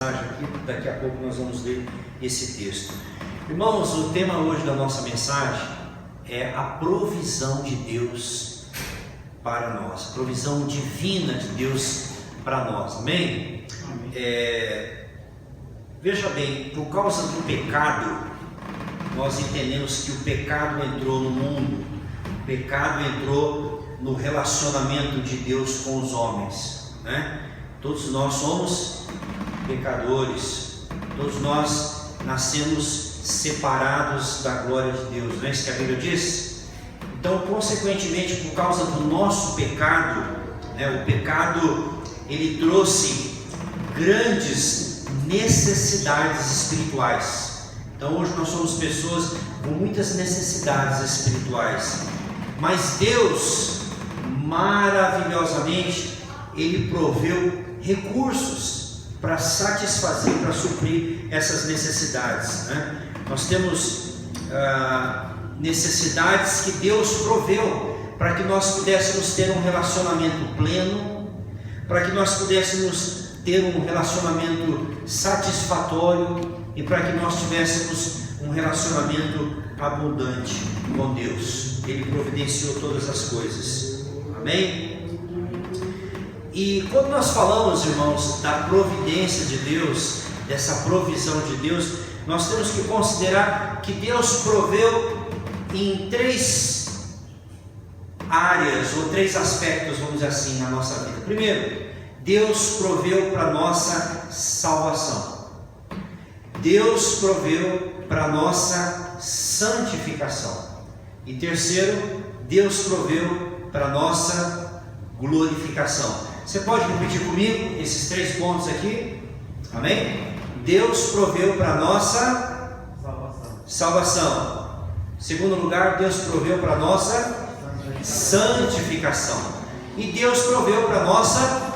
aqui, daqui a pouco nós vamos ler esse texto. Irmãos, o tema hoje da nossa mensagem é a provisão de Deus para nós, a provisão divina de Deus para nós, amém? Veja bem, por causa do pecado, nós entendemos que o pecado entrou no mundo, o pecado entrou no relacionamento de Deus com os homens, né? Todos nós somos pecadores, todos nós nascemos separados da glória de Deus, não é isso que a Bíblia diz? Então, consequentemente, por causa do nosso pecado, né, o pecado ele trouxe grandes necessidades espirituais. Então, hoje nós somos pessoas com muitas necessidades espirituais, mas Deus, maravilhosamente, Ele proveu recursos para satisfazer, para suprir essas necessidades, né? Nós temos necessidades que Deus proveu para que nós pudéssemos ter um relacionamento pleno, para que nós pudéssemos ter um relacionamento satisfatório e para que nós tivéssemos um relacionamento abundante com Deus. Ele providenciou todas as coisas, amém? E quando nós falamos, irmãos, da providência de Deus, dessa provisão de Deus, nós temos que considerar que Deus proveu em três áreas, ou três aspectos, vamos dizer assim, na nossa vida. Primeiro, Deus proveu para a nossa salvação. Deus proveu para a nossa santificação. E terceiro, Deus proveu para a nossa glorificação. Você pode repetir comigo esses três pontos aqui? Amém? Deus proveu para a nossa salvação. Segundo lugar, Deus proveu para a nossa santificação. E Deus proveu para a nossa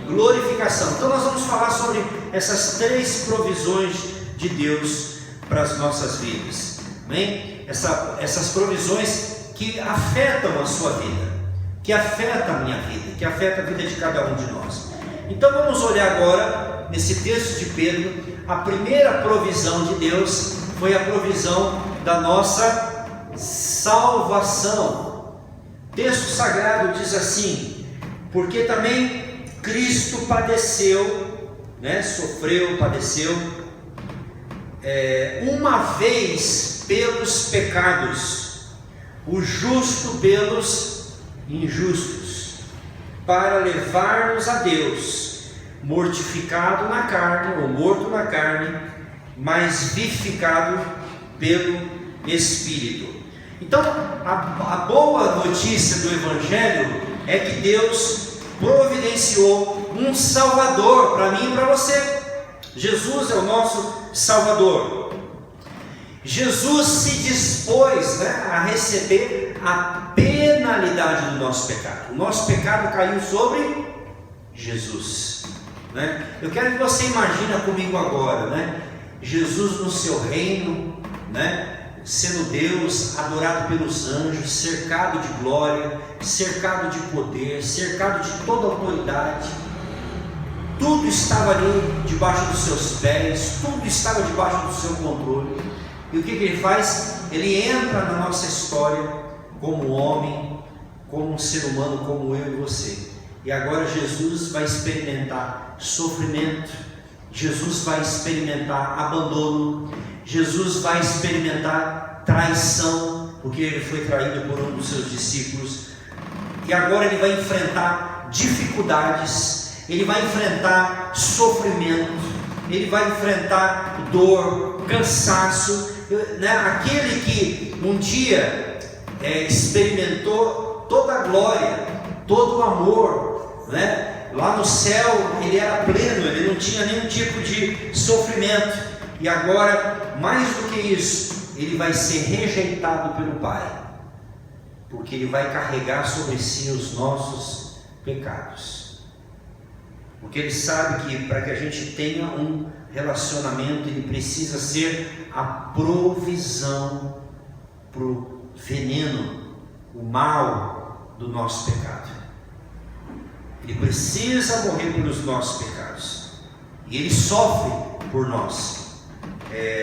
glorificação. Então nós vamos falar sobre essas três provisões de Deus para as nossas vidas. Amém? Essas provisões que afetam a sua vida, que afeta a minha vida, que afeta a vida de cada um de nós. Então vamos olhar agora, nesse texto de Pedro, a primeira provisão de Deus foi a provisão da nossa salvação. O texto sagrado diz assim: porque também Cristo padeceu, né, sofreu, padeceu, uma vez pelos pecados, o justo pelos injustos, para levar-nos a Deus, mortificado na carne, ou morto na carne, mas vivificado pelo Espírito. Então, a boa notícia do Evangelho é que Deus providenciou um Salvador para mim e para você. Jesus é o nosso Salvador. Jesus se dispôs, né, a receber a penalidade do nosso pecado. O nosso pecado caiu sobre Jesus, né? Eu quero que você imagine comigo agora, né, Jesus no seu reino, né, sendo Deus, adorado pelos anjos, cercado de glória, cercado de poder, cercado de toda autoridade. Tudo estava ali debaixo dos seus pés, tudo estava debaixo do seu controle. E o que ele faz? Ele entra na nossa história como homem, como um ser humano, como eu e você. E agora Jesus vai experimentar sofrimento, Jesus vai experimentar abandono, Jesus vai experimentar traição, porque ele foi traído por um dos seus discípulos. E agora ele vai enfrentar dificuldades, ele vai enfrentar sofrimento, ele vai enfrentar dor, cansaço, né? Aquele que um dia experimentou toda a glória, todo o amor, né? Lá no céu ele era pleno, ele não tinha nenhum tipo de sofrimento, e agora, mais do que isso, ele vai ser rejeitado pelo Pai, porque ele vai carregar sobre si os nossos pecados, porque ele sabe que para que a gente tenha um relacionamento, ele precisa ser a provisão para o veneno, o mal do nosso pecado. Ele precisa morrer pelos nossos pecados. e Ele sofre por nós.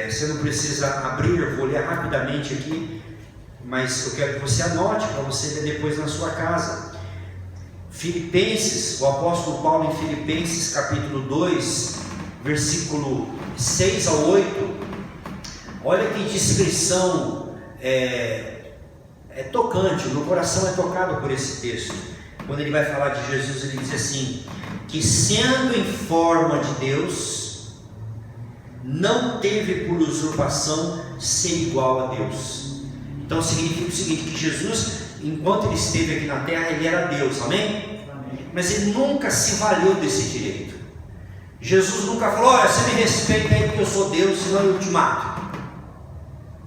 Você não precisa abrir, eu vou ler rapidamente aqui, mas eu quero que você anote para você ler depois na sua casa. Filipenses, o apóstolo Paulo em Filipenses capítulo 2, versículo 6 ao 8, olha que descrição tocante, o meu coração é tocado por esse texto. Quando ele vai falar de Jesus, ele diz assim: que sendo em forma de Deus, não teve por usurpação ser igual a Deus. Então significa o seguinte, que Jesus, enquanto ele esteve aqui na terra, ele era Deus, amém? Mas ele nunca se valeu desse direito. Jesus nunca falou: olha, você me respeita aí porque eu sou Deus, senão eu te mato.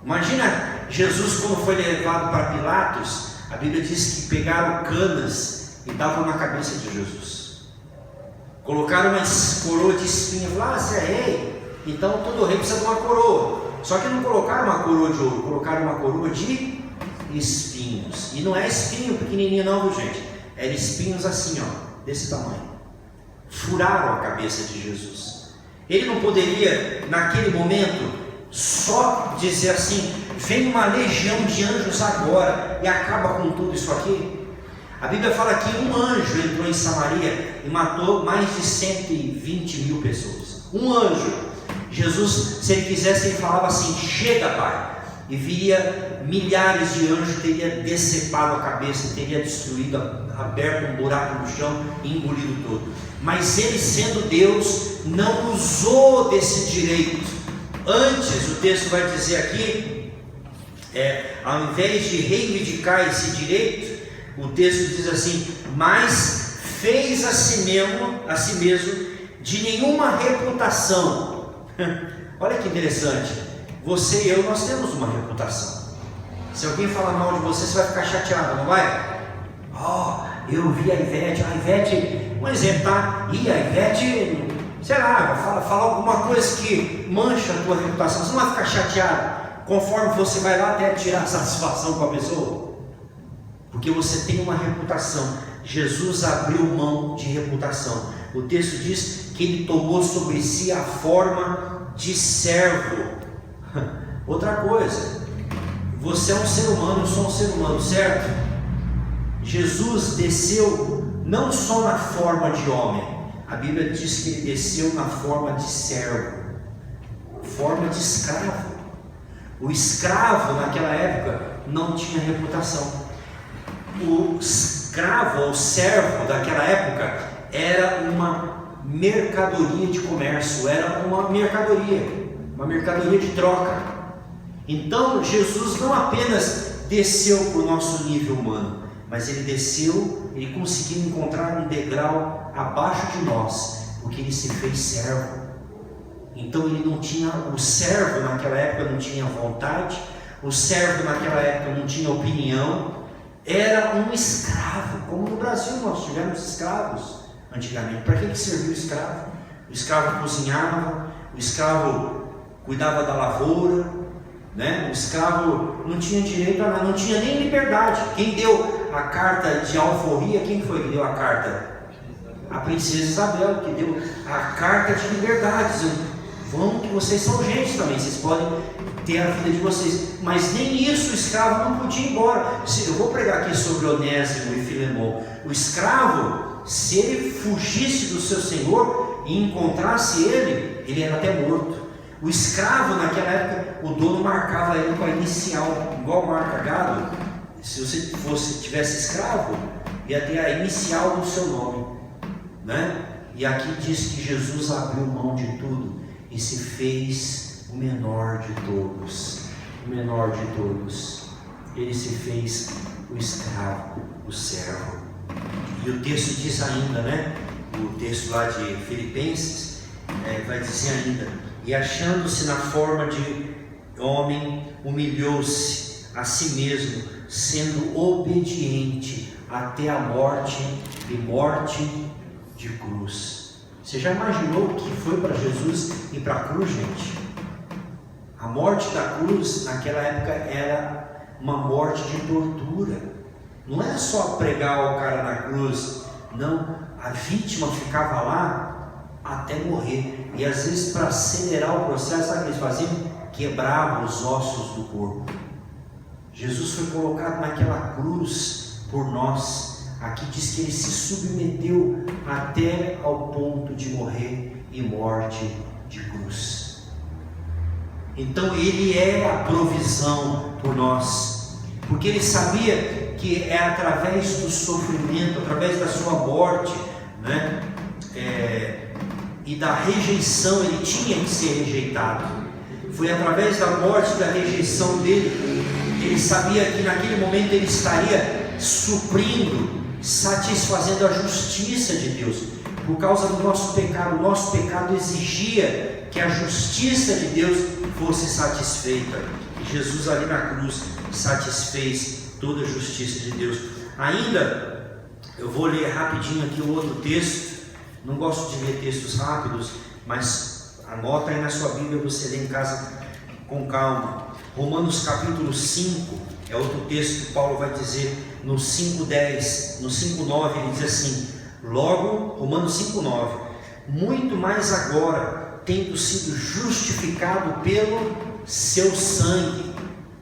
Imagina Jesus quando foi levado para Pilatos. A Bíblia diz que pegaram canas e davam na cabeça de Jesus, colocaram uma coroa de espinho. Falaram: você é rei, então todo rei precisa de uma coroa. Só que não colocaram uma coroa de ouro, colocaram uma coroa de espinhos. E não é espinho pequenininho não, viu gente? Eram espinhos assim, ó, desse tamanho. Furaram a cabeça de Jesus. Ele não poderia, naquele momento, só dizer assim: vem uma legião de anjos agora e acaba com tudo isso aqui. A Bíblia fala que um anjo entrou em Samaria e matou mais de 120 mil pessoas. Um anjo. Jesus, se ele quisesse, ele falava assim: chega, Pai. E viria milhares de anjos, teria decepado a cabeça, teria destruído, aberto um buraco no chão e engolido todo. Mas ele, sendo Deus, não usou desse direito. Antes, o texto vai dizer aqui, ao invés de reivindicar esse direito, o texto diz assim: mas fez a si mesmo de nenhuma reputação. Olha que interessante. Você e eu, nós temos uma reputação. Se alguém falar mal de você, você vai ficar chateado, não vai? Eu vi a Ivete, um exemplo, tá? E a Ivete, sei lá, fala alguma coisa que mancha a tua reputação. Você não vai ficar chateado conforme você vai lá até tirar satisfação com a pessoa? Porque você tem uma reputação. Jesus abriu mão de reputação. O texto diz que ele tomou sobre si a forma de servo. Outra coisa, você é um ser humano, eu sou um ser humano, certo? Jesus desceu não só na forma de homem. A Bíblia diz que ele desceu na forma de servo, forma de escravo. O escravo naquela época não tinha reputação. O escravo ou servo daquela época era uma mercadoria de comércio, era uma mercadoria de troca. Então Jesus não apenas desceu para o nosso nível humano, mas ele desceu, ele conseguiu encontrar um degrau abaixo de nós, porque ele se fez servo. Então ele não tinha, o servo naquela época não tinha vontade, o servo naquela época não tinha opinião, era um escravo. Como no Brasil nós tivemos escravos antigamente. Para que serviu o escravo? O escravo cozinhava, o escravo cuidava da lavoura, né? O escravo não tinha direito a nada, não tinha nem liberdade. Quem deu a carta de alforria, quem foi que deu a carta? A princesa Isabel, que deu a carta de liberdade, dizendo: vão que vocês são gente também, vocês podem ter a vida de vocês. Mas nem isso o escravo não podia ir embora. Eu vou pregar aqui sobre Onésimo e Filemão. O escravo, se ele fugisse do seu senhor e encontrasse ele era até morto. O escravo naquela época, o dono marcava ele com a inicial, igual marca gado. Se você tivesse escravo, ia ter a inicial do seu nome, né? E aqui diz que Jesus abriu mão de tudo e se fez o menor de todos. O menor de todos. Ele se fez o escravo, o servo. E o texto diz ainda, né? O texto lá de Filipenses vai dizer ainda: e achando-se na forma de homem, humilhou-se a si mesmo, sendo obediente até a morte e morte de cruz. Você já imaginou o que foi para Jesus ir para a cruz, gente? A morte da cruz naquela época era uma morte de tortura. Não é só pregar o cara na cruz, não. A vítima ficava lá até morrer. E às vezes, para acelerar o processo, sabe o que eles faziam? Quebravam os ossos do corpo. Jesus foi colocado naquela cruz por nós. Aqui diz que ele se submeteu até ao ponto de morrer e morte de cruz. Então ele é a provisão por nós, porque ele sabia que é através do sofrimento, através da sua morte, né? E da rejeição, ele tinha que ser rejeitado. Foi através da morte e da rejeição dele, ele sabia que naquele momento ele estaria suprindo, satisfazendo a justiça de Deus, por causa do nosso pecado. O nosso pecado exigia que a justiça de Deus fosse satisfeita, e Jesus ali na cruz satisfez toda a justiça de Deus. Ainda, eu vou ler rapidinho aqui o outro texto. Não gosto de ler textos rápidos, mas anota aí na sua Bíblia, você lê em casa com calma. Romanos capítulo 5, é outro texto que Paulo vai dizer no 5:10, no 5:9, ele diz assim: logo, Romanos 5:9, muito mais agora, tendo sido justificado pelo seu sangue,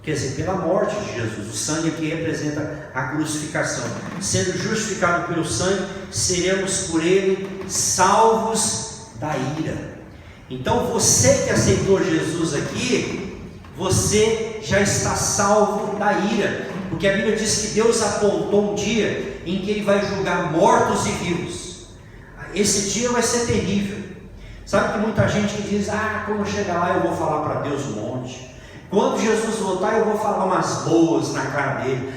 quer dizer, pela morte de Jesus, o sangue aqui representa a crucificação, sendo justificado pelo sangue, seremos por ele salvos da ira. Então você que aceitou Jesus aqui, você já está salvo da ira, porque a Bíblia diz que Deus apontou um dia em que ele vai julgar mortos e vivos. Esse dia vai ser terrível. Sabe que muita gente diz: quando chegar lá eu vou falar para Deus um monte, quando Jesus voltar eu vou falar umas boas na cara dele,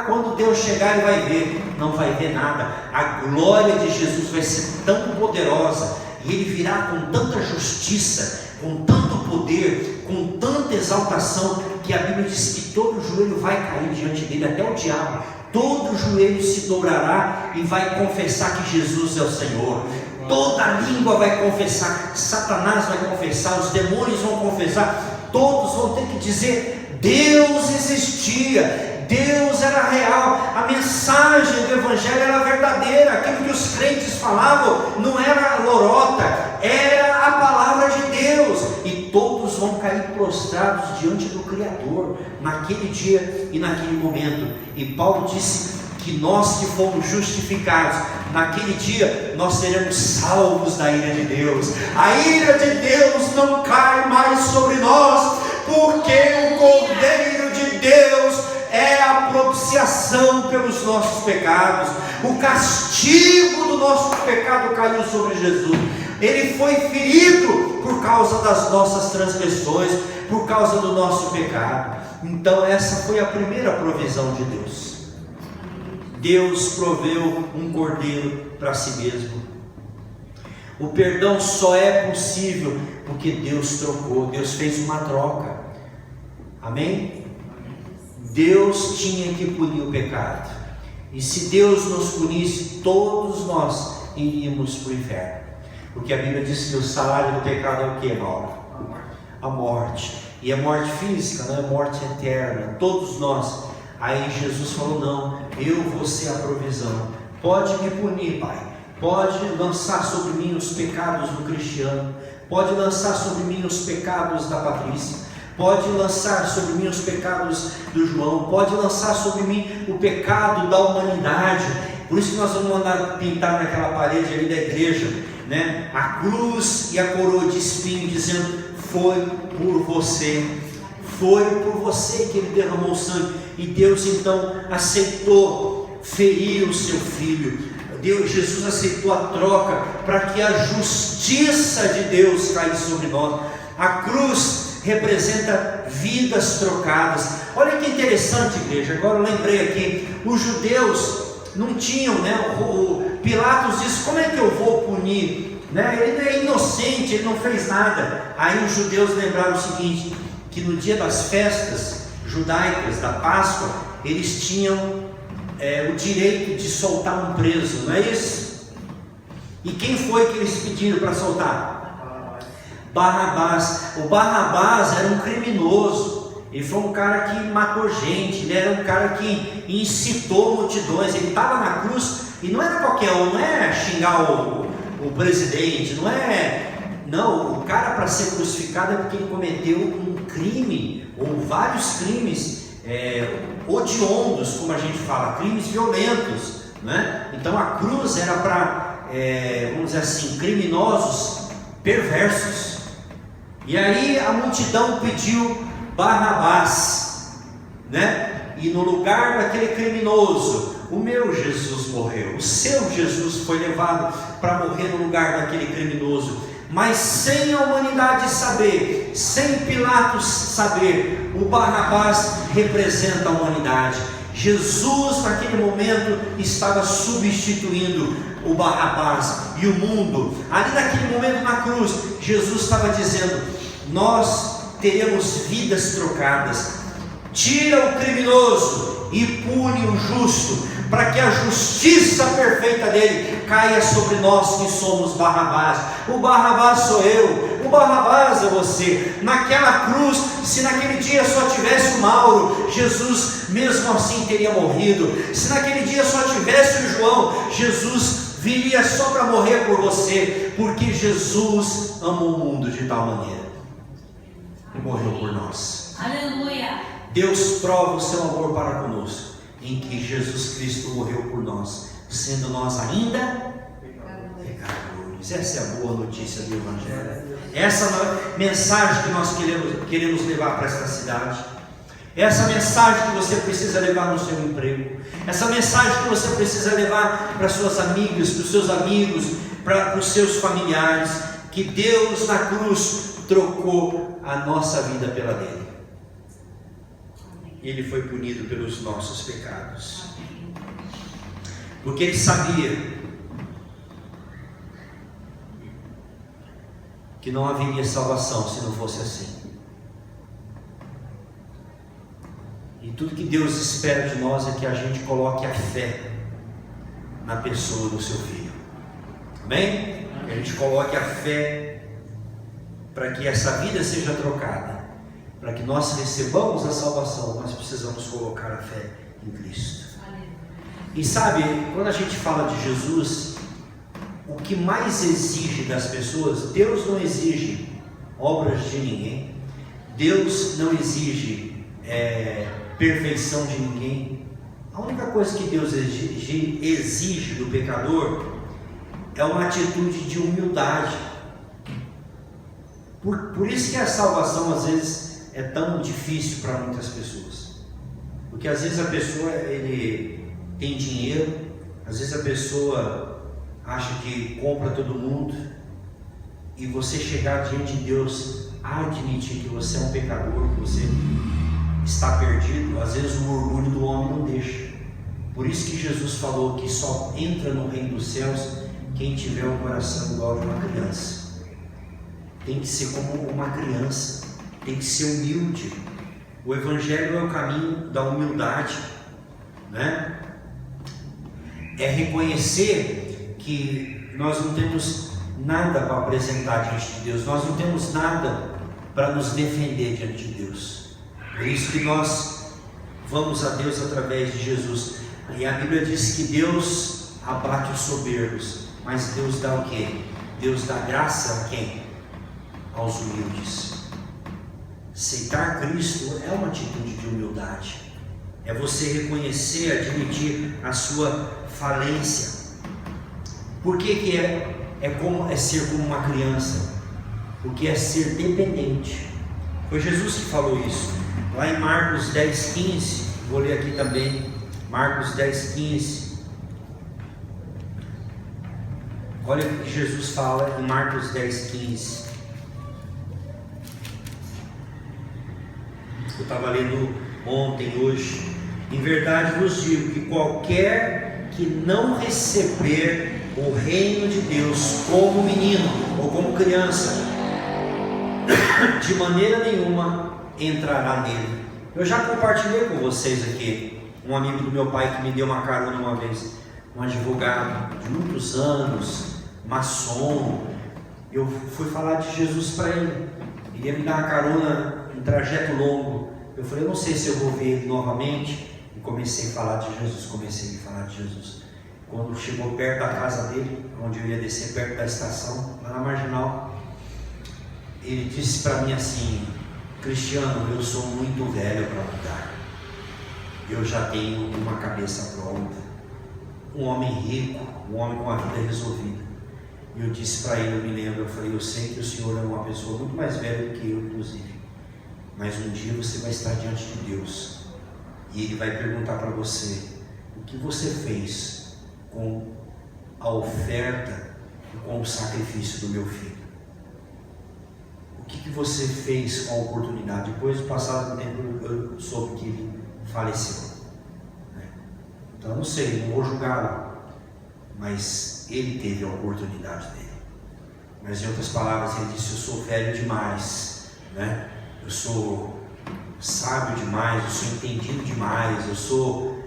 quando Deus chegar ele vai ver. Não vai ver nada. A glória de Jesus vai ser tão poderosa, e ele virá com tanta justiça, com tanto poder, com tanta exaltação, que a Bíblia diz que todo joelho vai cair diante dele, até o diabo, todo joelho se dobrará e vai confessar que Jesus é o Senhor. Toda língua vai confessar, Satanás vai confessar, os demônios vão confessar, todos vão ter que dizer: Deus existia, Deus era real, a mensagem do Evangelho era verdadeira, aquilo que os crentes falavam não era lorota, era a palavra de Deus, e todos vão cair prostrados diante do Criador, naquele dia e naquele momento. E Paulo disse que nós que fomos justificados, naquele dia nós seremos salvos da ira de Deus. A ira de Deus não cai mais sobre nós, porque o Cordeiro de Deus é a propiciação pelos nossos pecados. O castigo do nosso pecado caiu sobre Jesus. Ele foi ferido por causa das nossas transgressões, por causa do nosso pecado. Então essa foi a primeira provisão de Deus. Deus proveu um cordeiro para si mesmo. O perdão só é possível porque Deus trocou, Deus fez uma troca. Amém? Deus tinha que punir o pecado, e se Deus nos punisse, todos nós iríamos para o inferno, porque a Bíblia diz que o salário do pecado é o que, Mauro? A morte, e a morte física, não é morte eterna, todos nós. Aí Jesus falou: não, eu vou ser a provisão, pode me punir, Pai, pode lançar sobre mim os pecados do Cristiano, pode lançar sobre mim os pecados da Patrícia, pode lançar sobre mim os pecados do João, pode lançar sobre mim o pecado da humanidade. Por isso que nós vamos mandar pintar naquela parede ali da igreja, né, a cruz e a coroa de espinho, dizendo: foi por você, foi por você que ele derramou o sangue. E Deus então aceitou ferir o seu filho. Jesus aceitou a troca para que a justiça de Deus caísse sobre nós. A cruz representa vidas trocadas. Olha que interessante, igreja. Agora eu lembrei aqui, os judeus não tinham, né? O Pilatos disse: como é que eu vou punir? Né? Ele é inocente, ele não fez nada. Aí os judeus lembraram o seguinte, que no dia das festas judaicas, da Páscoa, eles tinham o direito de soltar um preso, não é isso? E quem foi que eles pediram para soltar? Barrabás. O Barrabás era um criminoso, ele foi um cara que matou gente, ele era um cara que incitou multidões, ele estava na cruz, e não era qualquer um, não é xingar o o presidente, não, o cara para ser crucificado é porque ele cometeu um crime, ou vários crimes odiondos, como a gente fala, crimes violentos, né? Então a cruz era para, vamos dizer assim, criminosos perversos. E aí a multidão pediu Barrabás, né? E no lugar daquele criminoso, o meu Jesus morreu, o seu Jesus foi levado para morrer no lugar daquele criminoso, mas sem a humanidade saber, sem Pilatos saber, o Barrabás representa a humanidade. Jesus naquele momento estava substituindo o Barrabás e o mundo. Ali naquele momento na cruz, Jesus estava dizendo: nós teremos vidas trocadas. Tira o criminoso e pune o justo, para que a justiça perfeita dele caia sobre nós que somos Barrabás. O Barrabás sou eu, o Barrabás é você. Naquela cruz, se naquele dia só tivesse o Mauro, Jesus mesmo assim teria morrido. Se naquele dia só tivesse o João, Jesus viria só para morrer por você, porque Jesus amou o mundo de tal maneira e morreu por nós. Aleluia! Deus prova o seu amor para conosco em que Jesus Cristo morreu por nós, sendo nós ainda pecadores. Essa é a boa notícia do Evangelho. Essa é a mensagem que nós queremos levar para esta cidade. Essa mensagem que você precisa levar no seu emprego. Essa mensagem que você precisa levar para suas amigas, para os seus amigos, para os seus familiares. Que Deus na cruz trocou a nossa vida pela dele. Ele foi punido pelos nossos pecados, porque ele sabia que não haveria salvação se não fosse assim. E tudo que Deus espera de nós é que a gente coloque a fé na pessoa do seu filho. Amém? Que a gente coloque a fé para que essa vida seja trocada. Para que nós recebamos a salvação, nós precisamos colocar a fé em Cristo. E sabe, quando a gente fala de Jesus, o que mais exige das pessoas, Deus não exige obras de ninguém, Deus não exige perfeição de ninguém. A única coisa que Deus exige do pecador é uma atitude de humildade. Por isso que a salvação às vezes é tão difícil para muitas pessoas, porque às vezes a pessoa ele tem dinheiro, às vezes a pessoa acha que compra todo mundo, e você chegar diante de Deus, admitir que você é um pecador, que você está perdido, às vezes o orgulho do homem não deixa. Por isso que Jesus falou que só entra no reino dos céus quem tiver um coração igual de uma criança. Tem que ser como uma criança, tem que ser humilde. O Evangelho é o caminho da humildade, né? É reconhecer que nós não temos nada para apresentar diante de Deus, nós não temos nada para nos defender diante de Deus. Por isso que nós vamos a Deus através de Jesus. E a Bíblia diz que Deus abate os soberbos, mas Deus dá o quê? Deus dá graça a quem? Aos humildes. Aceitar Cristo é uma atitude de humildade, é você reconhecer, admitir a sua falência. Por que é ser como uma criança? Porque é ser dependente. Foi Jesus que falou isso, lá em Marcos 10,15, vou ler aqui também, Marcos 10,15. Olha o que Jesus fala em Marcos 10,15. Eu estava lendo ontem, hoje. Em verdade vos digo que qualquer que não receber o reino de Deus como menino ou como criança, de maneira nenhuma entrará nele. Eu já compartilhei com vocês aqui, um amigo do meu pai que me deu uma carona uma vez, um advogado de muitos anos, maçom. Eu fui falar de Jesus para ele, ele ia me dar uma carona, um trajeto longo. Eu falei, eu não sei se eu vou ver ele novamente, e comecei a falar de Jesus, quando chegou perto da casa dele, onde eu ia descer perto da estação, lá na Marginal, ele disse para mim assim: Cristiano, eu sou muito velho para mudar, eu já tenho uma cabeça pronta, um homem rico, um homem com a vida resolvida. E eu disse para ele, eu me lembro, eu falei: eu sei que o senhor é uma pessoa muito mais velha do que eu, inclusive, mas um dia você vai estar diante de Deus e Ele vai perguntar para você: o que você fez com a oferta e com o sacrifício do meu filho? O que você fez com a oportunidade? Depois do passado tempo eu soube que ele faleceu, né? Então eu não sei, não vou julgá-lo, mas ele teve a oportunidade dele. Mas em outras palavras, ele disse: eu sou velho demais, né? Eu sou sábio demais, eu sou entendido demais, eu sou.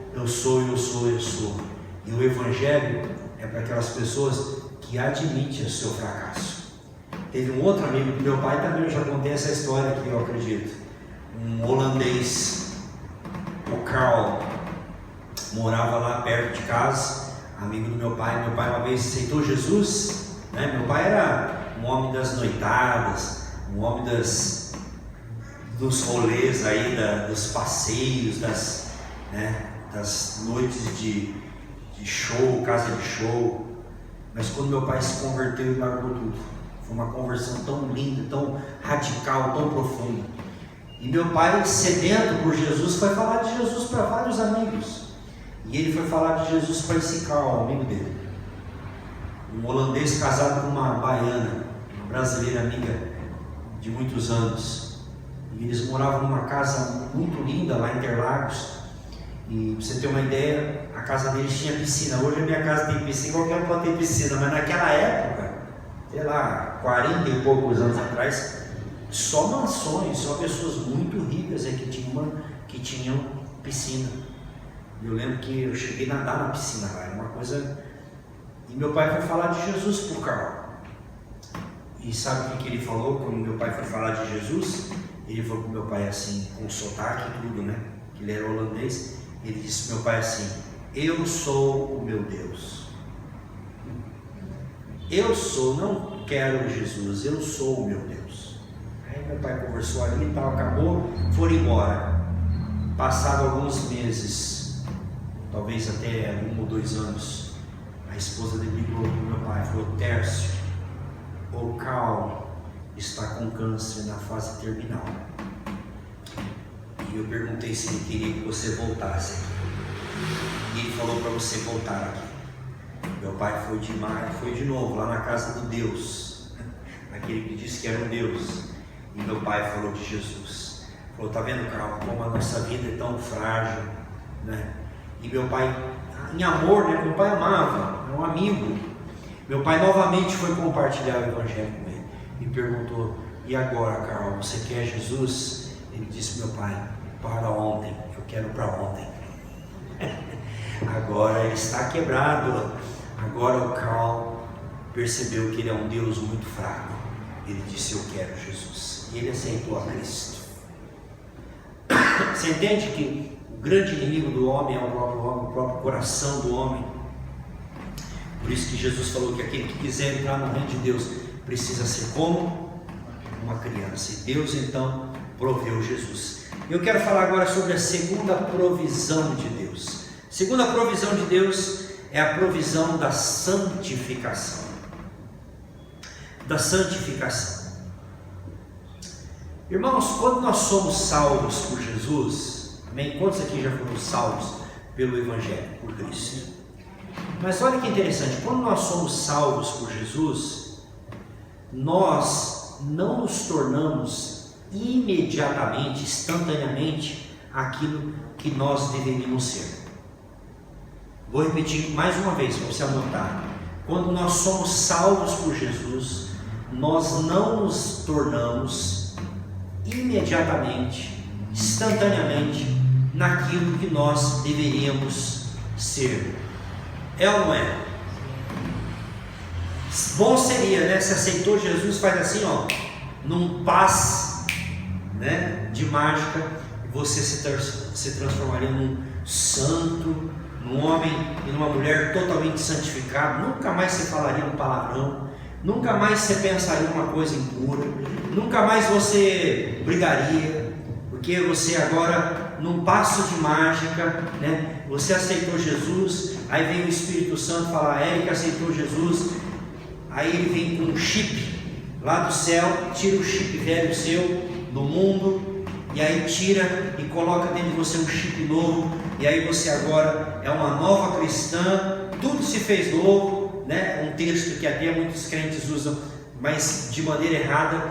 E o Evangelho é para aquelas pessoas que admitem o seu fracasso. Teve um outro amigo do meu pai também, eu já contei essa história aqui, eu acredito. Um holandês, o Carl, morava lá perto de casa, amigo do meu pai. Meu pai uma vez aceitou Jesus, né? Meu pai era um homem das noitadas, um homem dos rolês aí, dos passeios, das noites de show, casa de show. Mas quando meu pai se converteu, ele largou tudo. Foi uma conversão tão linda, tão radical, tão profunda. E meu pai, sedento por Jesus, foi falar de Jesus para vários amigos. E ele foi falar de Jesus para esse Carl, amigo dele, um holandês casado com uma baiana, uma brasileira amiga de muitos anos. E eles moravam numa casa muito linda lá em Interlagos. E pra você ter uma ideia, a casa deles tinha piscina. Hoje a minha casa tem piscina, qualquer um pode ter piscina, mas naquela época, sei lá, 40 e poucos anos atrás, só mansões, só pessoas muito ricas que tinham piscina. Eu lembro que eu cheguei a nadar na piscina lá, era uma coisa. E meu pai foi falar de Jesus pro Carl. E sabe o que ele falou quando meu pai foi falar de Jesus? Ele falou com meu pai assim, com sotaque e tudo, né? Que ele era holandês. Ele disse pro meu pai assim: eu sou o meu Deus. Eu sou, não quero Jesus, eu sou o meu Deus. Aí meu pai conversou ali e tal, acabou, foram embora. Passado alguns meses, talvez até 1 ou 2 anos, a esposa dele ligou para o meu pai e falou: Tércio, o Carl está com câncer na fase terminal. E eu perguntei se ele queria que você voltasse. E ele falou para você voltar aqui. Meu pai foi de novo lá na casa do Deus, aquele que disse que era um Deus. E meu pai falou de Jesus. Falou: tá vendo, Carl, como a nossa vida é tão frágil, né? E meu pai, em amor, né? Meu pai amava, é um amigo. Meu pai novamente foi compartilhar o Evangelho com ele e perguntou: e agora, Carl, você quer Jesus? Ele disse: meu pai, para ontem, eu quero para ontem. Agora ele está quebrado. Agora o Carl percebeu que ele é um Deus muito fraco. Ele disse: eu quero Jesus. E ele aceitou a Cristo. Você entende que o grande inimigo do homem é o próprio homem, o próprio coração do homem? Por isso que Jesus falou que aquele que quiser entrar no reino de Deus precisa ser como uma criança. E Deus então proveu Jesus. Eu quero falar agora sobre a segunda provisão de Deus. A segunda provisão de Deus é a provisão da santificação. Da santificação. Irmãos, quando nós somos salvos por Jesus, amém? Quantos aqui já foram salvos pelo Evangelho, por Cristo? Mas olha que interessante, quando nós somos salvos por Jesus, nós não nos tornamos imediatamente, instantaneamente, aquilo que nós deveríamos ser. Vou repetir mais uma vez para você anotar. Quando nós somos salvos por Jesus, nós não nos tornamos imediatamente, instantaneamente, naquilo que nós deveríamos ser. É ou não é? Bom seria, né? Se aceitou Jesus, faz assim, ó, num passe, né, de mágica, você se transformaria num santo, num homem e numa mulher totalmente santificado, nunca mais você falaria um palavrão, nunca mais você pensaria uma coisa impura, nunca mais você brigaria, porque você agora, num passo de mágica, né? Você aceitou Jesus, aí vem o Espírito Santo falar, Érica aceitou Jesus, aí ele vem com um chip lá do céu, tira o chip velho seu do mundo, e aí tira e coloca dentro de você um chip novo, e aí você agora é uma nova cristã, tudo se fez novo, né? Um texto que até muitos crentes usam, mas de maneira errada.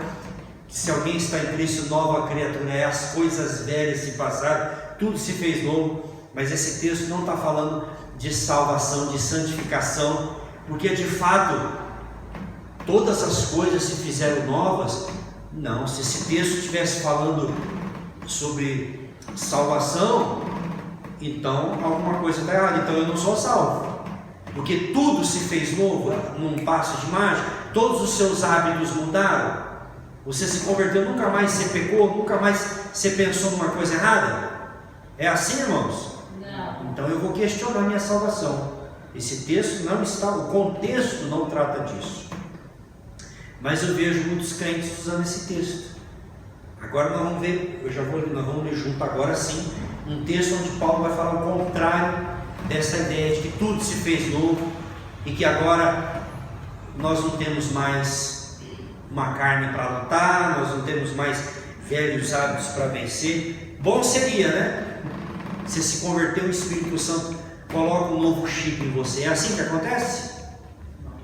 Se alguém está em Cristo, nova criatura é, as coisas velhas se passaram, tudo se fez novo. Mas esse texto não está falando de salvação, de santificação, porque de fato todas as coisas se fizeram novas. Não, se esse texto estivesse falando sobre salvação, então alguma coisa está errada, então eu não sou salvo, porque tudo se fez novo num passo de mágica, todos os seus hábitos mudaram, você se converteu, nunca mais você pecou, nunca mais você pensou numa coisa errada. É assim, irmãos? Não. Então eu vou questionar minha salvação. Esse texto não está, o contexto não trata disso, mas eu vejo muitos crentes usando esse texto. Agora nós vamos ver, nós vamos ler junto agora sim, um texto onde Paulo vai falar o contrário dessa ideia de que tudo se fez novo e que agora nós não temos mais uma carne para lutar, nós não temos mais velhos hábitos para vencer. Bom seria, né? Você se converteu, o Espírito Santo coloca um novo chip em você. É assim que acontece?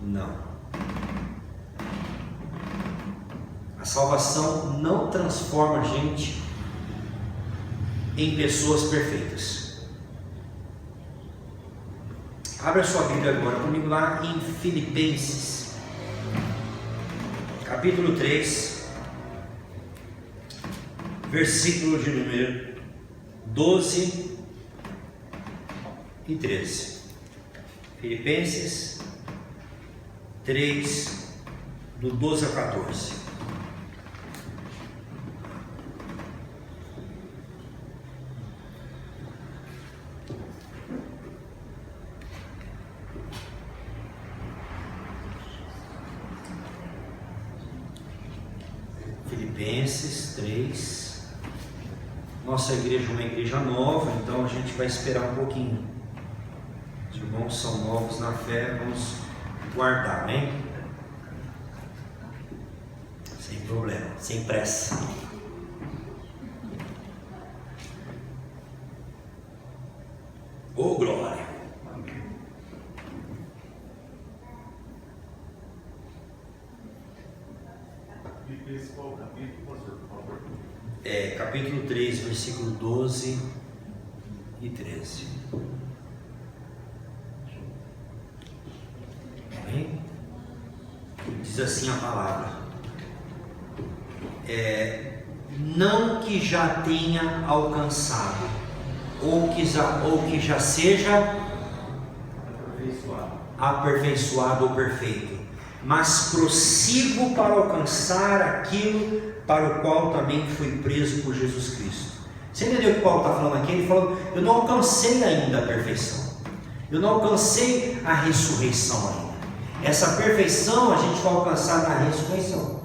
Não. A salvação não transforma a gente em pessoas perfeitas. Abra sua Bíblia agora comigo lá em Filipenses, capítulo 3, versículo de número 12 e 13. Filipenses 3, do 12 ao 14. Filipenses 3. Nossa igreja é uma igreja nova, então a gente vai esperar um pouquinho. Os irmãos são novos na fé, vamos guardar, amém? Sem problema, sem pressa. Ô glória! Capítulo 3, versículo 12 e 13. Amém? Diz assim a palavra: não que já tenha alcançado, ou que já seja aperfeiçoado ou perfeito, mas prossigo para alcançar aquilo para o qual também fui preso por Jesus Cristo. Você entendeu o que Paulo está falando aqui? Ele falou: eu não alcancei ainda a perfeição, eu não alcancei a ressurreição ainda. Essa perfeição a gente vai alcançar na ressurreição.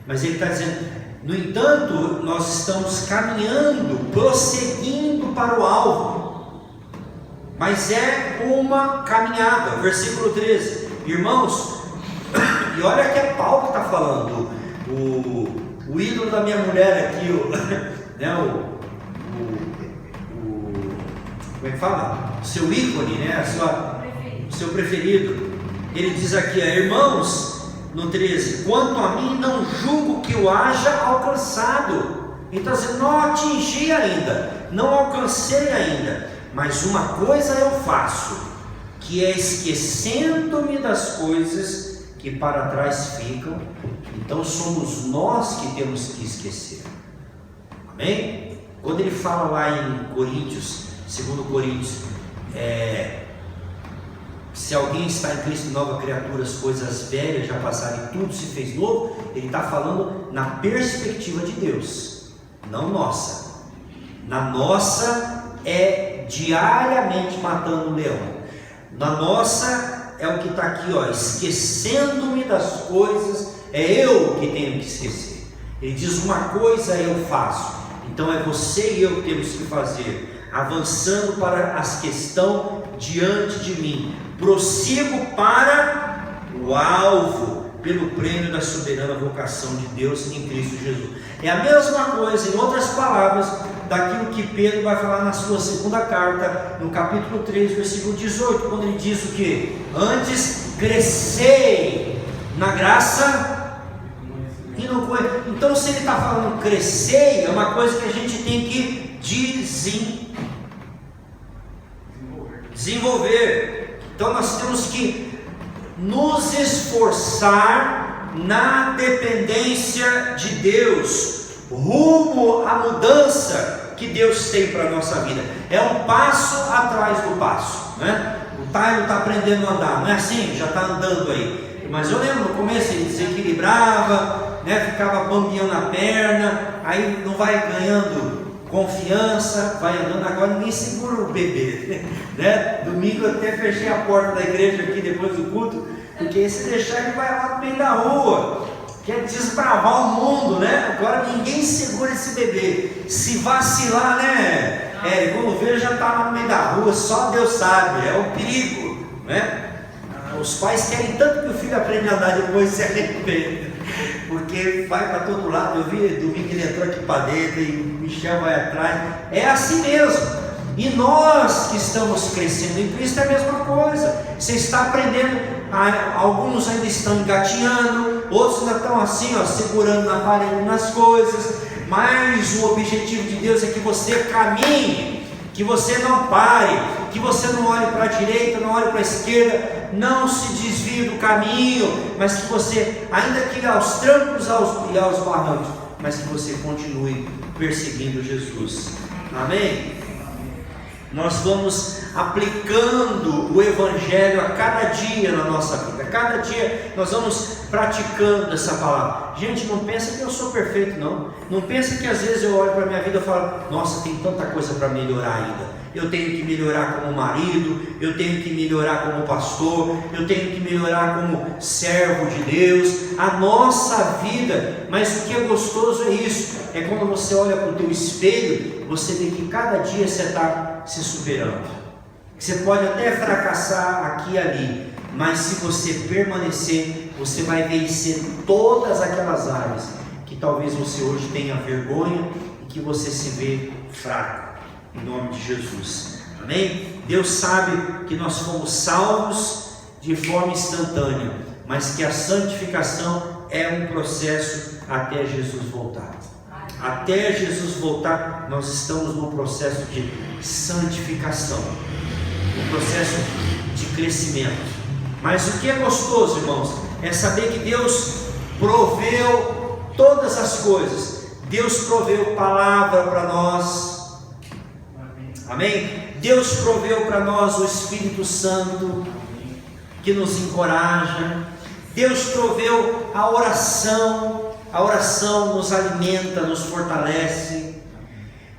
Mas ele está dizendo, no entanto, nós estamos caminhando, prosseguindo para o alvo. Mas é uma caminhada. Versículo 13. Irmãos, e olha que é Paulo que está falando, o ídolo da minha mulher aqui, né, como é que fala? O seu ícone, né, o seu preferido. Ele diz aqui, irmãos, no 13: quanto a mim, não julgo que o haja alcançado. Então, assim, não atingi ainda, não alcancei ainda, mas uma coisa eu faço, que é esquecendo-me das coisas que para trás ficam. Então somos nós que temos que esquecer. Amém? Quando ele fala lá em Coríntios, 2 Coríntios, se alguém está em Cristo, nova criatura, as coisas velhas já passaram e tudo se fez novo. Ele está falando na perspectiva de Deus, não nossa. Na nossa é diariamente matando um leão. Na nossa é o que está aqui, ó, esquecendo-me das coisas, é eu que tenho que esquecer. Ele diz: uma coisa eu faço, então é você e eu que temos que fazer, avançando para as questões diante de mim, prossigo para o alvo, pelo prêmio da soberana vocação de Deus em Cristo Jesus. É a mesma coisa, em outras palavras, daquilo que Pedro vai falar na sua segunda carta, no capítulo 3, versículo 18, quando ele diz o que? Antes crescei na graça e no conhecimento. Então, se ele está falando crescer, é uma coisa que a gente tem que desenvolver. Então nós temos que nos esforçar na dependência de Deus, rumo à mudança que Deus tem para a nossa vida. É um passo atrás do passo, né? O Taio está aprendendo a andar, não é assim? Já está andando aí. Mas eu lembro no começo ele desequilibrava, né? Ficava bambeando a perna, aí não vai ganhando confiança, vai andando. Agora ninguém segura o bebê, né? Domingo eu até fechei a porta da igreja aqui depois do culto, porque se deixar ele vai lá no meio da rua, quer desbravar o mundo, né? Agora ninguém segura esse bebê. Se vacilar, né? Quando vê já está lá no meio da rua, só Deus sabe, é o perigo, né? Os pais querem tanto que o filho aprenda a andar, depois se arrepende, porque vai para todo lado. Eu vi domingo ele entrou aqui para dentro e o Michel vai atrás. É assim mesmo. E nós que estamos crescendo em Cristo é a mesma coisa. Você está aprendendo, alguns ainda estão engatinhando, outros ainda estão assim, ó, segurando na parede nas coisas. Mas o objetivo de Deus é que você caminhe, que você não pare, que você não olhe para a direita, não olhe para a esquerda, não se desvie do caminho, mas que você, ainda que aos trancos e aos barrancos, mas que você continue perseguindo Jesus. Amém? Nós vamos aplicando o Evangelho a cada dia na nossa vida. Cada dia nós vamos praticando essa palavra. Gente, não pensa que eu sou perfeito, não. Não pensa que às vezes eu olho para a minha vida e falo: nossa, tem tanta coisa para melhorar ainda. Eu tenho que melhorar como marido, eu tenho que melhorar como pastor, eu tenho que melhorar como servo de Deus. A nossa vida, mas o que é gostoso é isso, é quando você olha para o teu espelho, você vê que cada dia você está se superando. Você pode até fracassar aqui e ali, mas se você permanecer, você vai vencer todas aquelas áreas que talvez você hoje tenha vergonha e que você se vê fraco. Em nome de Jesus, amém? Deus sabe que nós fomos salvos de forma instantânea, mas que a santificação é um processo até Jesus voltar. Até Jesus voltar, nós estamos no processo de santificação, um processo de crescimento. Mas o que é gostoso, irmãos, é saber que Deus proveu todas as coisas. Deus proveu palavra para nós. Amém? Deus proveu para nós o Espírito Santo que nos encoraja. Deus proveu a oração nos alimenta, nos fortalece.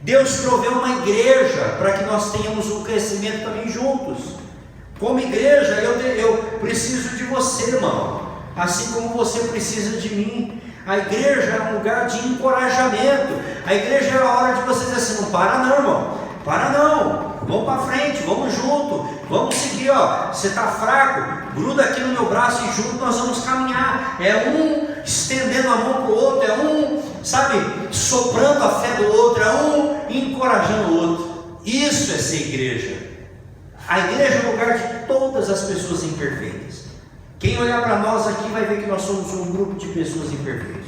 Deus proveu uma igreja para que nós tenhamos um crescimento também juntos. Como igreja, eu preciso de você, irmão, assim como você precisa de mim. A igreja é um lugar de encorajamento. A igreja é a hora de você dizer assim: não para não, irmão. Para não, vamos para frente, vamos junto, vamos seguir, ó. Você está fraco, gruda aqui no meu braço e junto nós vamos caminhar. É um estendendo a mão para o outro, é um, sabe, soprando a fé do outro, é um encorajando o outro. Isso é ser igreja. A igreja é o lugar de todas as pessoas imperfeitas. Quem olhar para nós aqui vai ver que nós somos um grupo de pessoas imperfeitas.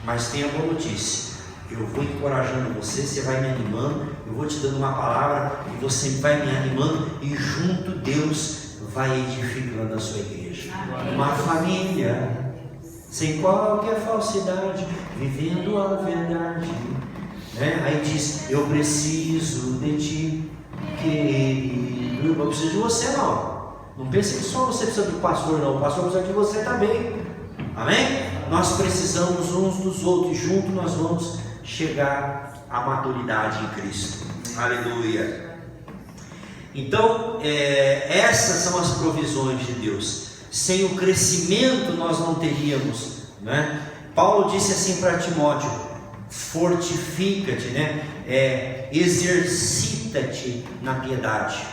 Mas tem a boa notícia. Eu vou encorajando você, você vai me animando, eu vou te dando uma palavra e você vai me animando, e junto Deus vai edificando a sua igreja. Amém. Uma família sem qualquer falsidade, vivendo a verdade, né? Aí diz: eu preciso de ti, querido. Eu preciso de você, não pense que só você precisa do pastor, não. O pastor precisa de você também. Amém? Nós precisamos uns dos outros, e juntos nós vamos chegar à maturidade em Cristo. Aleluia. Então, essas são as provisões de Deus. Sem o crescimento nós não teríamos, né? Paulo disse assim para Timóteo: fortifica-te, né? Exercita-te na piedade.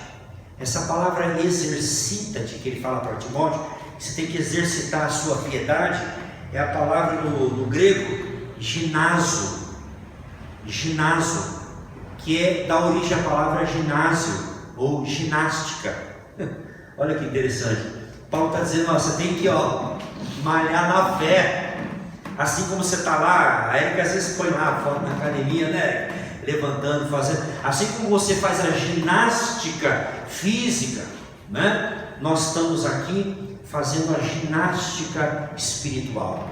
Essa palavra exercita-te que ele fala para Timóteo, você tem que exercitar a sua piedade, é a palavra no grego ginazo, que é da origem a palavra ginásio ou ginástica. Olha que interessante. Paulo está dizendo: você tem que malhar na fé, assim como você está lá. A Érica às vezes põe lá foto na academia, né? Levantando, fazendo, assim como você faz a ginástica física, né? Nós estamos aqui fazendo a ginástica espiritual.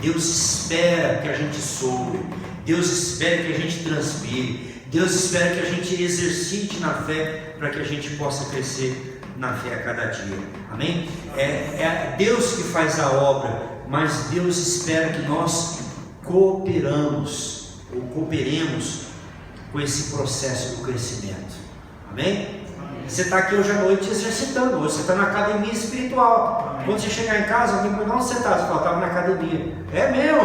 Deus espera que a gente soube, Deus espera que a gente transpire, Deus espera que a gente exercite na fé, para que a gente possa crescer na fé a cada dia. Amém? É Deus que faz a obra, mas Deus espera que nós cooperemos com esse processo do crescimento. Amém? Você está aqui hoje à noite exercitando, hoje você está na academia espiritual. Quando você chegar em casa, alguém pergunta: onde você está? Você fala: estava na academia. É mesmo,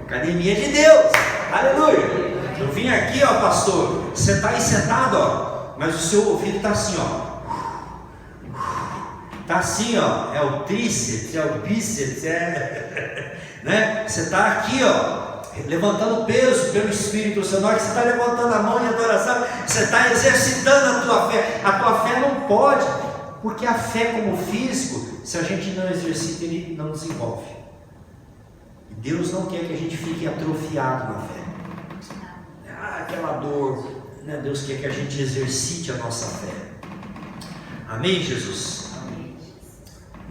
academia de Deus, aleluia. Eu vim aqui, pastor, você está aí sentado, mas o seu ouvido está assim, está assim, é o tríceps, é o bíceps, né? Você está aqui, levantando peso pelo Espírito Santo. Na hora que você está levantando a mão em adoração, você está exercitando a tua fé. A tua fé não pode, porque a fé, como físico, se a gente não exercita, ele não desenvolve. Deus não quer que a gente fique atrofiado na fé. Aquela dor, né? Deus quer que a gente exercite a nossa fé. Amém, Jesus? Amém.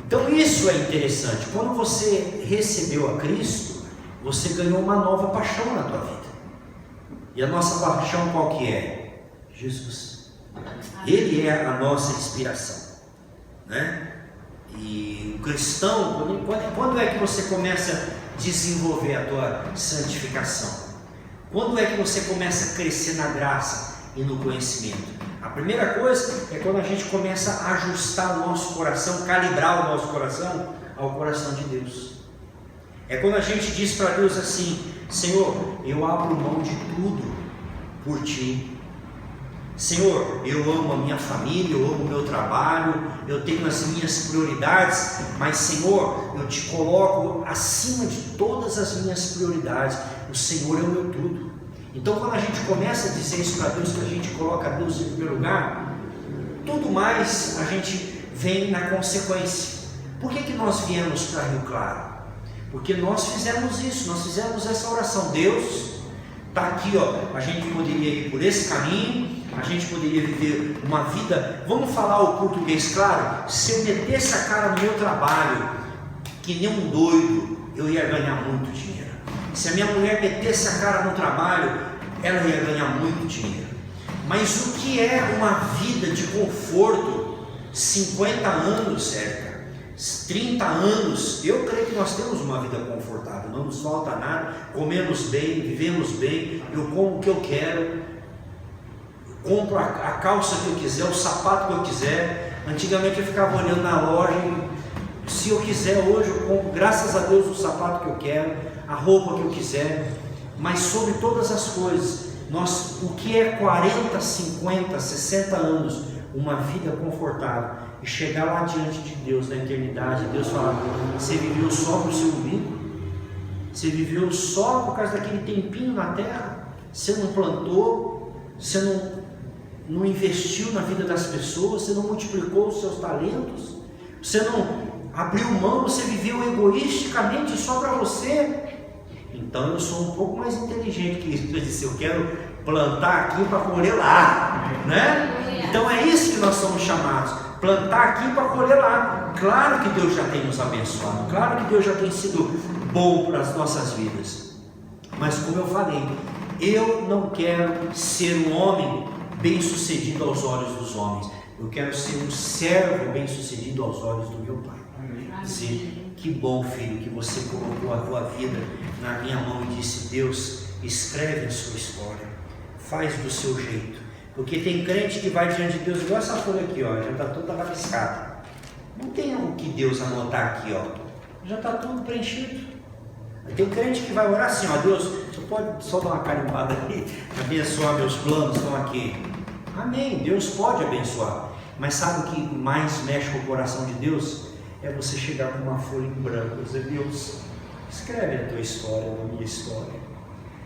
Então isso é interessante. Quando você recebeu a Cristo, você ganhou uma nova paixão na tua vida. E a nossa paixão qual que é? Jesus. Ele é a nossa inspiração, né? E o cristão, quando é que você começa a desenvolver a tua santificação? Quando é que você começa a crescer na graça e no conhecimento? A primeira coisa é quando a gente começa a ajustar o nosso coração, calibrar o nosso coração ao coração de Deus. É quando a gente diz para Deus assim: Senhor, eu abro mão de tudo por Ti. Senhor, eu amo a minha família, eu amo o meu trabalho, eu tenho as minhas prioridades, mas Senhor, eu Te coloco acima de todas as minhas prioridades. O Senhor é o meu tudo. Então, quando a gente começa a dizer isso para Deus, que a gente coloca Deus em primeiro lugar, tudo mais a gente vem na consequência. Por que nós viemos para Rio Claro? Porque nós fizemos isso, nós fizemos essa oração. Deus está aqui, a gente poderia ir por esse caminho, a gente poderia viver uma vida, vamos falar o português claro, se eu metesse a cara no meu trabalho, que nem um doido, eu ia ganhar muito dinheiro. Se a minha mulher metesse a cara no trabalho, ela ia ganhar muito dinheiro. Mas o que é uma vida de conforto? 50 anos, Érica, 30 anos, eu creio que nós temos uma vida confortável, não nos falta nada, comemos bem, vivemos bem, eu como o que eu quero, compro a calça que eu quiser, o sapato que eu quiser. Antigamente eu ficava olhando na loja, se eu quiser hoje eu compro, graças a Deus, o sapato que eu quero, a roupa que eu quiser. Mas sobre todas as coisas, o que é 40, 50, 60 anos, uma vida confortável, e chegar lá diante de Deus na eternidade, Deus falar: você viveu só para o seu umbigo? Você viveu só por causa daquele tempinho na terra? Você não plantou? Você não investiu na vida das pessoas? Você não multiplicou os seus talentos? Você não abriu mão? Você viveu egoisticamente só para você? Então eu sou um pouco mais inteligente que isso. Eu disse: eu quero plantar aqui para colher lá, né? Então é isso que nós somos chamados, plantar aqui para colher lá. Claro que Deus já tem nos abençoado, claro que Deus já tem sido bom para as nossas vidas, mas como eu falei, eu não quero ser um homem bem sucedido aos olhos dos homens, eu quero ser um servo bem sucedido aos olhos do meu Pai. Dizer: que bom, filho, que você colocou a tua vida na minha mão e disse: Deus, escreve a sua história, faz do seu jeito, Porque tem crente que vai diante de Deus igual essa folha aqui, ó, já está toda rabiscada. Não tem o que Deus anotar aqui, ó. Já está tudo preenchido. Tem crente que vai orar assim, ó, Deus, você pode só dar uma carimbada aí, abençoar meus planos, estão aqui. Amém, Deus pode abençoar. Mas sabe o que mais mexe com o coração de Deus? É você chegar com uma folha em branco e dizer, Deus, escreve a tua história, a minha história.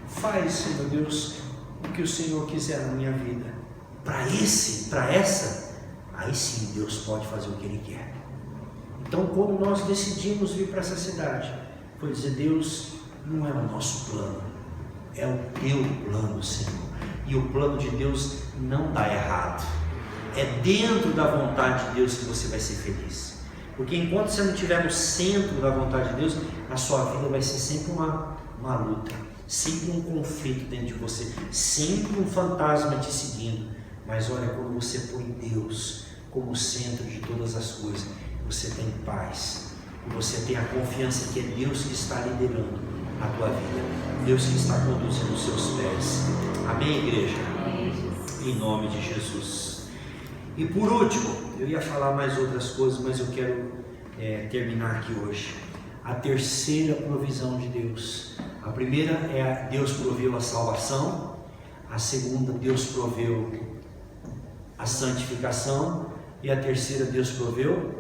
Faz, Senhor Deus, o que o Senhor quiser na minha vida. Para essa, aí sim Deus pode fazer o que Ele quer. Então, quando nós decidimos vir para essa cidade, foi dizer, Deus, não é o nosso plano, é o teu plano, Senhor. E o plano de Deus não dá errado. É dentro da vontade de Deus que você vai ser feliz. Porque enquanto você não estiver no centro da vontade de Deus, a sua vida vai ser sempre uma luta, sempre um conflito dentro de você, sempre um fantasma te seguindo. Mas olha, quando você põe Deus como centro de todas as coisas, você tem paz. Você tem a confiança que é Deus que está liderando a tua vida, Deus que está conduzindo os seus pés. Amém, igreja? Em nome de Jesus. E por último, eu ia falar mais outras coisas, mas eu quero terminar aqui hoje. A terceira provisão de Deus. A primeira é Deus proveu a salvação. A segunda, Deus proveu a santificação. E a terceira, Deus proveu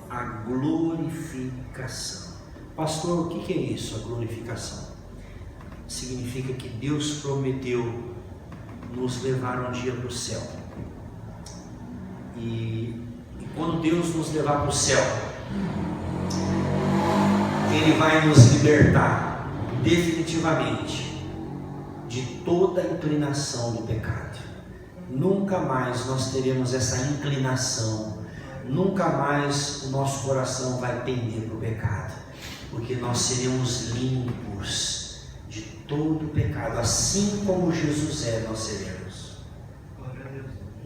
a glorificação. Pastor, o que é isso, a glorificação? Significa que Deus prometeu nos levar um dia para o céu. E quando Deus nos levar para o céu, Ele vai nos libertar definitivamente de toda a inclinação do pecado. Nunca mais nós teremos essa inclinação. Nunca mais o nosso coração vai pender para o pecado, porque nós seremos limpos de todo o pecado, assim como Jesus é, nós seremos.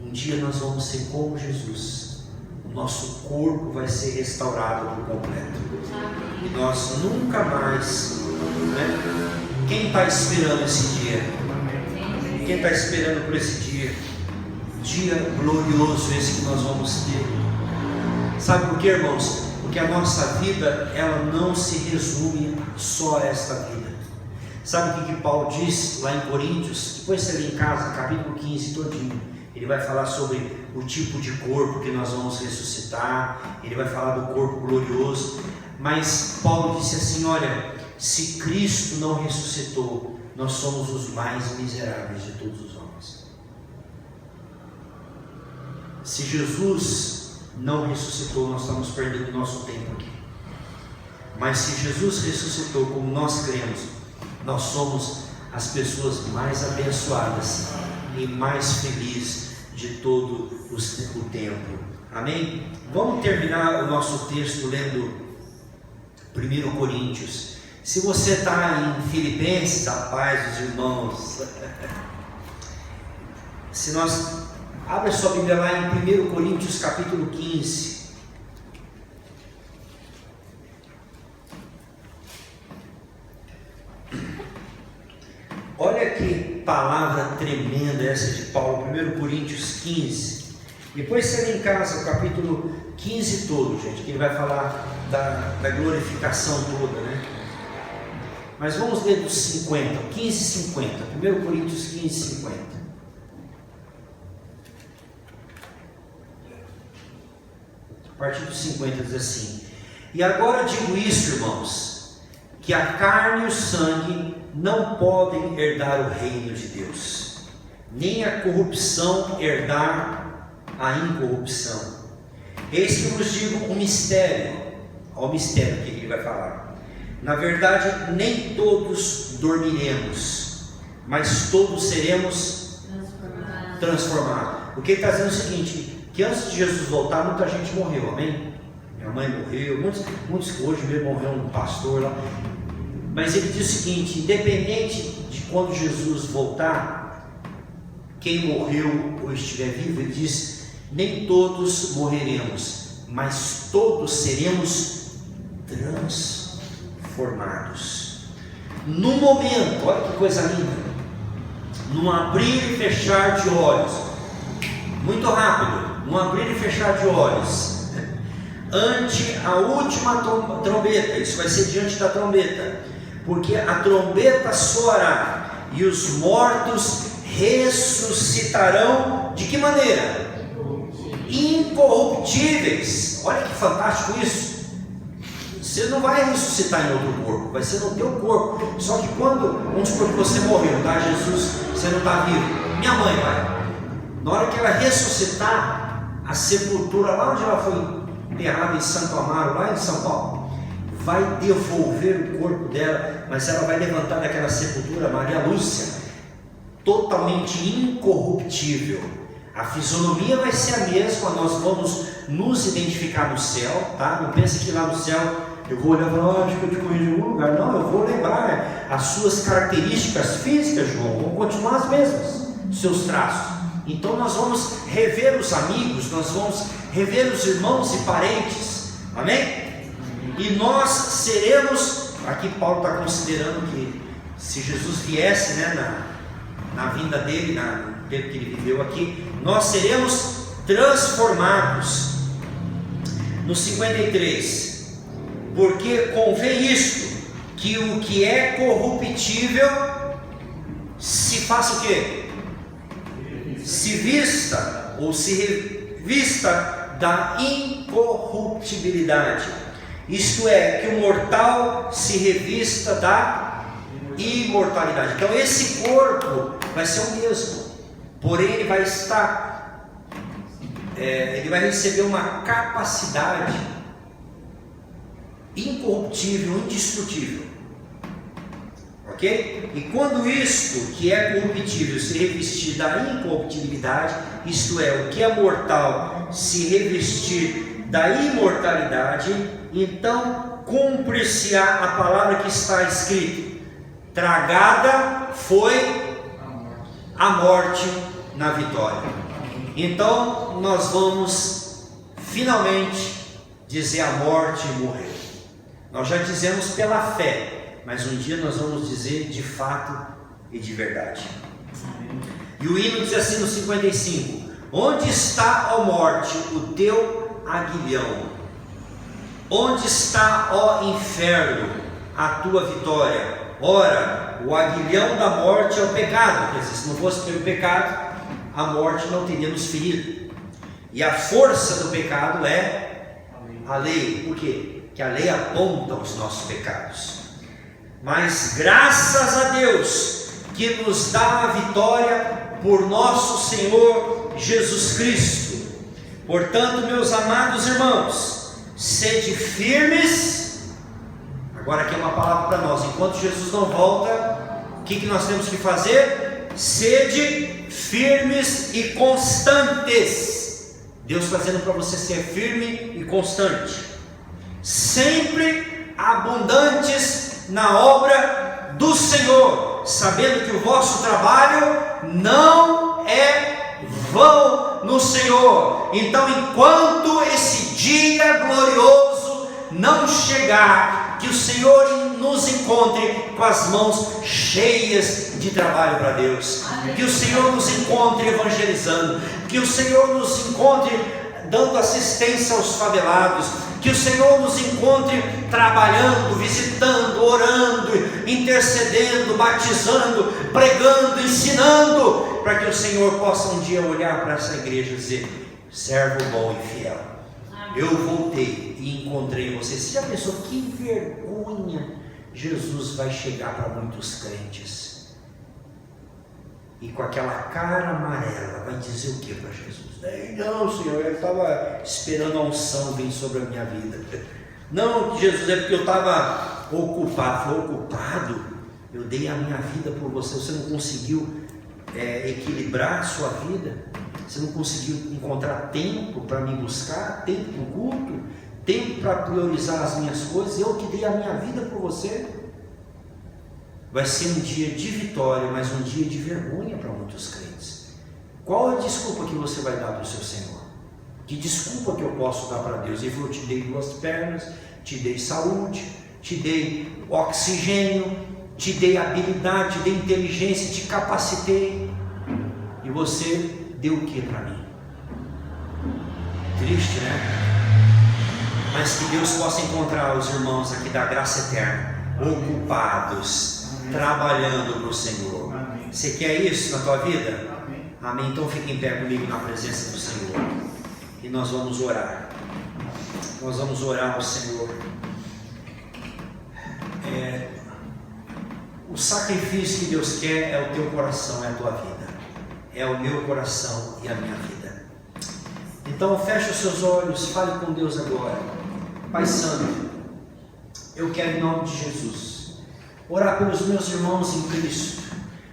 Um dia nós vamos ser como Jesus, o nosso corpo vai ser restaurado por completo, e nós nunca mais, né? Quem está esperando esse dia? Quem está esperando por esse dia? Dia glorioso esse que nós vamos ter. Sabe por quê, irmãos? Porque a nossa vida, ela não se resume só a esta vida. Sabe o que Paulo diz lá em Coríntios? Depois você lê em casa, capítulo 15 todinho. Ele vai falar sobre o tipo de corpo que nós vamos ressuscitar. Ele vai falar do corpo glorioso. Mas Paulo disse assim, olha, se Cristo não ressuscitou, nós somos os mais miseráveis de todos os homens. Se Jesus não ressuscitou, nós estamos perdendo nosso tempo aqui. Mas se Jesus ressuscitou, como nós cremos, nós somos as pessoas mais abençoadas e mais felizes de todo o tempo. Amém? Vamos terminar o nosso texto lendo 1 Coríntios. Se você está em Filipenses, a paz dos irmãos. Se nós... Abra sua Bíblia lá em 1 Coríntios capítulo 15. Olha que palavra tremenda essa de Paulo, 1 Coríntios 15. Depois você lê em casa o capítulo 15 todo, gente, que ele vai falar da glorificação toda, né? Mas vamos ler dos 50, 15 e 50. 1 Coríntios 15 e 50. A partir dos 50 diz assim: e agora digo isso, irmãos, que a carne e o sangue não podem herdar o reino de Deus, nem a corrupção herdar a incorrupção. Eis que vos digo um mistério. Olha o mistério que ele vai falar. Na verdade, nem todos dormiremos, mas todos seremos transformados. O que ele está dizendo é o seguinte: que antes de Jesus voltar, muita gente morreu, amém? Minha mãe morreu, muitos hoje mesmo morreu um pastor lá. Mas ele diz o seguinte: independente de quando Jesus voltar, quem morreu ou estiver vivo, ele diz, nem todos morreremos, mas todos seremos transformados. No momento, olha que coisa linda, num abrir e fechar de olhos, muito rápido, num abrir e fechar de olhos, ante a última trombeta. Isso vai ser diante da trombeta, porque a trombeta soará e os mortos ressuscitarão. De que maneira? Incorruptíveis. Olha que fantástico isso. Você não vai ressuscitar em outro corpo, vai ser no teu corpo. Só que quando, vamos supor que você morreu, tá? Jesus, você não está vivo. Minha mãe vai. Na hora que ela ressuscitar, a sepultura lá onde ela foi enterrada em Santo Amaro, lá em São Paulo, vai devolver o corpo dela, mas ela vai levantar daquela sepultura, Maria Lúcia, totalmente incorruptível. A fisionomia vai ser a mesma, nós vamos nos identificar no céu, tá? Não pense que lá no céu eu vou olhar e falar, acho que eu te conheço em algum lugar. Não, eu vou lembrar as suas características físicas, João, vão continuar as mesmas, seus traços. Então nós vamos rever os amigos, nós vamos rever os irmãos e parentes, amém? E nós seremos, aqui Paulo está considerando que se Jesus viesse, né, na vinda dele, no tempo que ele viveu aqui, nós seremos transformados. No 53, porque convém isto, que o que é corruptível se faça o quê? Se vista, ou se revista da incorruptibilidade. Isto é, que o mortal se revista da imortalidade. Então esse corpo vai ser o mesmo, porém ele vai estar, ele vai receber uma capacidade incorruptível, indestrutível, ok? E quando isto que é corruptível se revestir da incorruptibilidade, isto é, o que é mortal se revestir da imortalidade, então cumpre-se-á a palavra que está escrita: tragada foi a morte na vitória. Então nós vamos finalmente dizer a morte morreu. Nós já dizemos pela fé, mas um dia nós vamos dizer de fato e de verdade. E o hino diz assim no 55: onde está, ó morte, o teu aguilhão? Onde está, ó inferno, a tua vitória? Ora, o aguilhão da morte é o pecado. Quer dizer, se não fosse pelo pecado, a morte não teria nos ferido. E a força do pecado é a lei. Por quê? Que a lei aponta os nossos pecados. Mas graças a Deus que nos dá a vitória por nosso Senhor Jesus Cristo. Portanto, meus amados irmãos, sede firmes. Agora aqui é uma palavra para nós. Enquanto Jesus não volta, o que nós temos que fazer? Sede firmes e constantes. Deus está dizendo para você ser firme e constante, sempre abundantes na obra do Senhor, sabendo que o vosso trabalho não é vão no Senhor. Então, enquanto esse dia glorioso não chegar, que o Senhor nos encontre com as mãos cheias de trabalho para Deus, que o Senhor nos encontre evangelizando, que o Senhor nos encontre dando assistência aos favelados, que o Senhor nos encontre trabalhando, visitando, orando, intercedendo, batizando, pregando, ensinando, para que o Senhor possa um dia olhar para essa igreja e dizer: servo bom e fiel, eu voltei e encontrei você. Você já pensou que vergonha Jesus vai chegar para muitos crentes? E com aquela cara amarela vai dizer o que para Jesus? Não, Senhor, eu estava esperando a unção vir sobre a minha vida. Não, Jesus, é porque eu estava ocupado. Foi ocupado? Eu dei a minha vida por você. Você não conseguiu equilibrar a sua vida? Você não conseguiu encontrar tempo para me buscar? Tempo para o culto? Tempo para priorizar as minhas coisas? Eu que dei a minha vida por você? Vai ser um dia de vitória, mas um dia de vergonha para muitos crentes. Qual a desculpa que você vai dar para o seu Senhor? Que desculpa que eu posso dar para Deus? Ele falou: te dei 2 pernas, te dei saúde, te dei oxigênio, te dei habilidade, te dei inteligência, te capacitei, e você deu o que para mim? Triste, né? Mas que Deus possa encontrar os irmãos aqui da graça eterna, ocupados, trabalhando para o Senhor. Você quer isso na tua vida? Amém. Então fique em pé comigo na presença do Senhor, e nós vamos orar. Nós vamos orar ao Senhor. O sacrifício que Deus quer é o teu coração, é a tua vida, é o meu coração e a minha vida. Então feche os seus olhos, fale com Deus agora. Pai Santo, eu quero em nome de Jesus orar pelos meus irmãos em Cristo.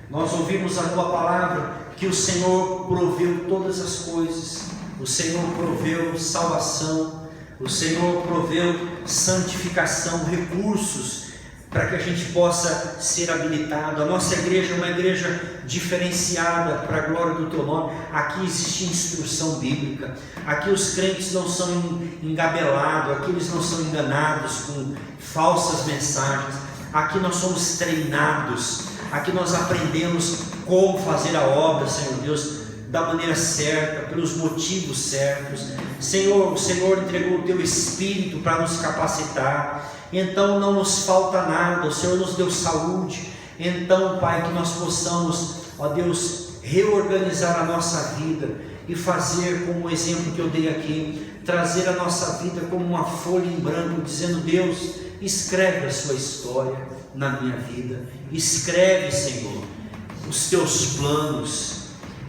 Nós ouvimos a tua palavra, que o Senhor proveu todas as coisas, o Senhor proveu salvação, o Senhor proveu santificação, recursos para que a gente possa ser habilitado. A nossa igreja é uma igreja diferenciada para a glória do teu nome. Aqui existe instrução bíblica, aqui os crentes não são engabelados, aqui eles não são enganados com falsas mensagens, aqui nós somos treinados, aqui nós aprendemos como fazer a obra, Senhor Deus, da maneira certa, pelos motivos certos. Senhor, o Senhor entregou o teu Espírito para nos capacitar, então não nos falta nada. O Senhor nos deu saúde. Então, Pai, que nós possamos, ó Deus, reorganizar a nossa vida e fazer como o exemplo que eu dei aqui, trazer a nossa vida como uma folha em branco, dizendo: Deus, escreve a sua história na minha vida, escreve, Senhor, os teus planos.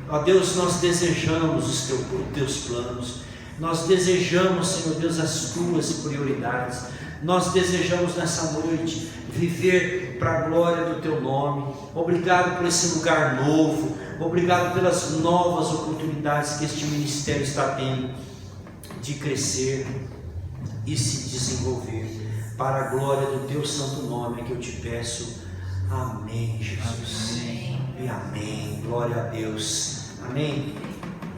Ó Deus, nós desejamos os teus planos, nós desejamos, Senhor Deus, as tuas prioridades, nós desejamos nessa noite viver para a glória do teu nome. Obrigado por esse lugar novo, obrigado pelas novas oportunidades que este ministério está tendo de crescer e se desenvolver para a glória do teu santo nome, que eu te peço. Amém, Jesus. Amém. E amém. Glória a Deus. Amém.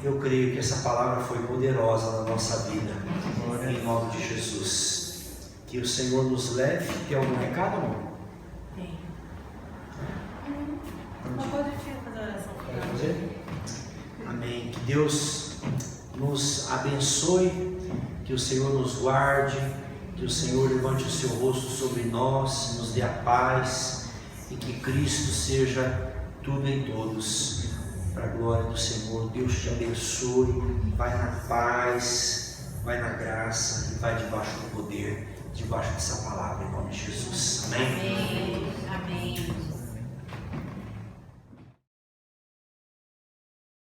Eu creio que essa palavra foi poderosa na nossa vida. Em nome de Jesus. Que o Senhor nos leve. Tem algum recado, amor? Tem. Mas pode fazer a oração. Pode fazer? Amém. Que Deus nos abençoe, que o Senhor nos guarde, que o Senhor levante o seu rosto sobre nós, nos dê a paz, e que Cristo seja tudo em todos, para a glória do Senhor. Deus te abençoe. Vai na paz, vai na graça e vai debaixo do poder, debaixo dessa palavra, em nome de Jesus. Amém. Amém. Amém.